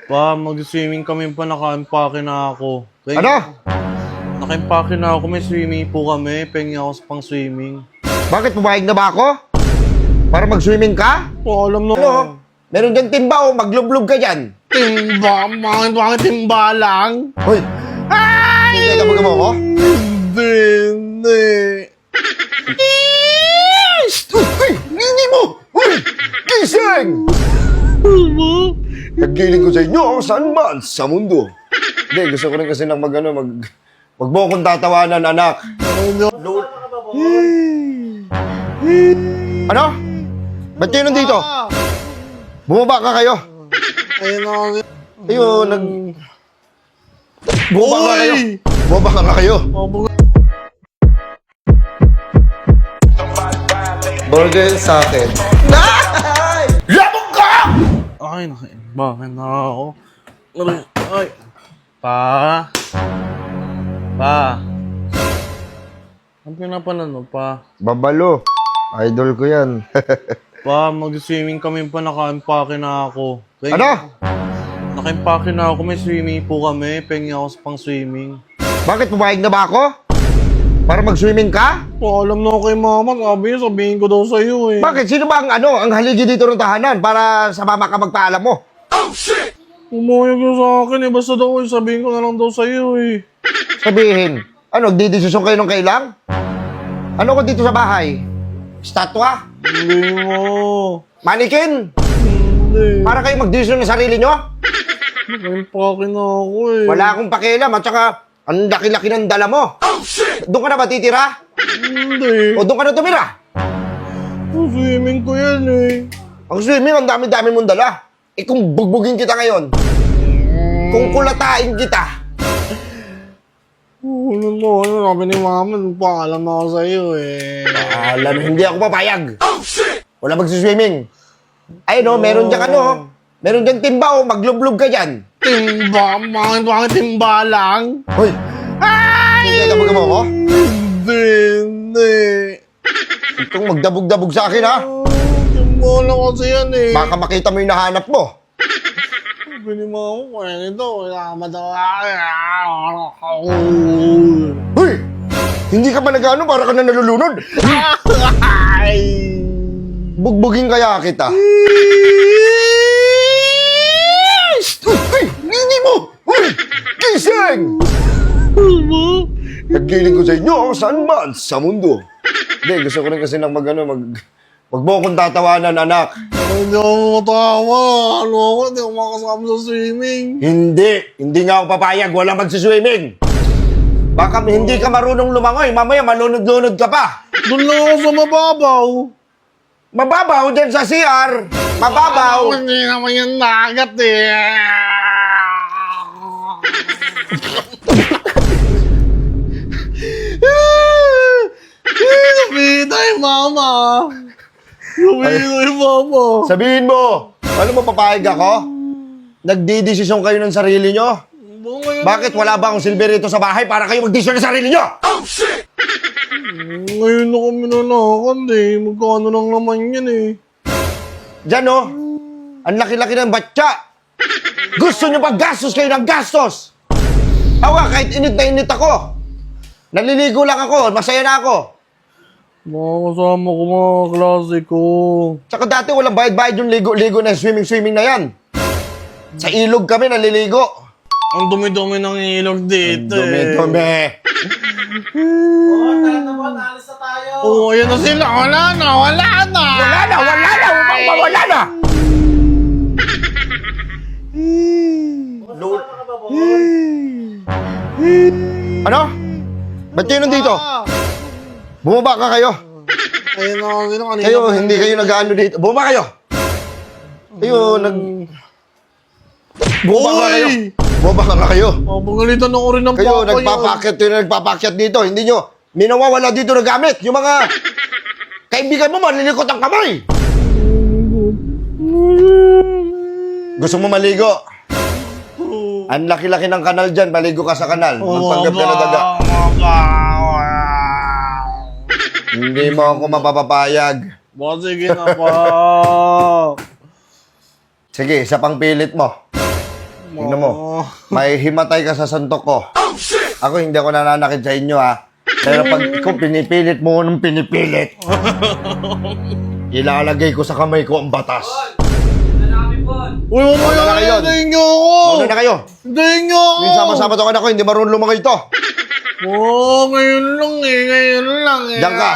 Pa, mag-swimming kami pa, naka-impake na ako. Ano? Naka-impake na ako, may swimming po kami. Pengi ako sa pang-swimming. Bakit pumayag na ba ako? Para mag-swimming ka? Alam na. Ano? Meron dyan timba o maglublog ka dyan. Timba? Bakit timba lang? Hoy! Hindi ka mo ako? Hindi. Hoy! Hindi mo! Hoy! Gising! Naggiling ko sa inyo saan man sa mundo. Hindi, gusto ko rin kasi lang wag mo akong tatawanan, anak. Ano? Ba't kayo nandito? Bumaba ka kayo. Ayun na kasi. Ayun, Bumaba ka kayo. Bumaba ka kayo. Burger sa akin. Labog ka! Ay, naka-impake na ako. Ay. Pa. Ang pinapanano, pa? Babalo. Idol ko yan. Pa, mag-swimming kami pa, naka-impake na ako. Ano? Naka-impake na ako, may swimming po kami. Pengi ako sa pang-swimming. Bakit pumayag na ba ako? Para mag-swimming ka? Alam na ako kay mama, sabihin ko daw sa'yo eh. Bakit? Sino ba ang haligi dito ng tahanan para sa mama ka magpaalam mo? Umayag na sa akin eh, basta daw sabihin ko na lang daw sa'yo eh. Sabihin, nagdidesisyon kayo ng kailang? Ano ko dito sa bahay? Statwa? Hindi mo. Manikin? Hindi. Para kayo magdesisyon ng sarili nyo? Naka-impake na ako eh. Wala akong pakialam at saka ang laki-laki ng dala mo. Doon ka na ba titira? Hindi. O doon ka na tumira? Swimming ko yan eh. Ang swimming, ang dami-dami mong dala. Kung bugbugin kita ngayon, kung kulatain kita, Sabi ni mama, paalam na ako sa'yo eh. alam, hindi ako papayag. Wala magsiswimming. Ay no, meron dyan meron dyan timba o maglublog ka dyan. Timba? Bakit timba lang? Hoy! Hindi ka mo ako? Hindi. Itong magdabog-dabog sa akin ha. Timba lang kasi yan eh. Baka makita mo yung nahanap mo. Sabi ni mama, kaya nito, kailangan daw ako. Hoy! Hindi ka ba nag-ano para ka na nalulunod? Ay! Bugbugin kaya kita. Hoy! Hindi mo! Hoy! Gising! Naggiling ko sa inyo saan man sa mundo. Hindi, gusto ko rin kasi lang wag mo akong tatawanan, anak. Hindi ako matawa. Ano ako, hindi ako makasama sa swimming. Hindi nga ako papayag, wala magsiswimming. Baka hindi ka marunong lumangoy, mamaya malunod-lunod ka pa. Doon lang ako sa mababaw. Mababaw dyan sa CR. Mababaw. Hindi naman yung dagat eh. Sabihin tayo, mama. Sabihin tayo, mama. Sabihin mo, alam mo papayag ako? Nagdidesisyon kayo ng sarili nyo? Bakit wala ba akong silbi rito sa bahay para kayo magdesisyon ng sarili nyo? Ngayon na kami nanakan eh. Magkano lang naman yan eh. Diyan oh, ang laki-laki ng batya. Gusto nyo ba gastos kayo ng gastos? Awa, kahit init na init ako. Naliligo lang ako, masaya na ako. Mga kasama ko, mga klase ko. Tsaka dati walang bayad-bayad yung ligo-ligo na swimming na yan. Sa ilog kami naliligo. Ang dumi-dumi ng ilog dito eh. Dumi-dumi. Oo, ayan na sila. Wala na. Wala na. Wala na. Ano? Ba't kayo nandito? Bumaba ka kayo. Ayun na sila kanina. Kayo, hindi kayo nag-ano dito. Bumaba kayo. Bumaba ka kayo. Bumaba ka kayo. Pagalitan ako rin ng Kayo, papa nagpapakyat dito. Hindi nyo, minawawala dito na gamit. Yung mga kaibigan mo, malilikot ang kamay. Gusto mo maligo? Ang laki-laki ng kanal dyan, maligo ka sa kanal. Magpanggap ka na daga. Hindi mo ako mapapapayag. Sige na pa. Sige, isa pang pilit mo. Tingnan mo. May himatay ka sa santok ko. Ako hindi ako nananakit sa inyo, ha? Pero pag ikaw pinipilit mo nung pinipilit, ilalagay ko sa kamay ko ang batas. Uy, Mauna na kayo. hintayin niyo ako! Mauna na kayo. Hintayin niyo ako! Minsan sama-sama to ako, hindi marunong lumangoy to. Oo, ngayon lang eh. Ngayon lang eh. Diyan ka.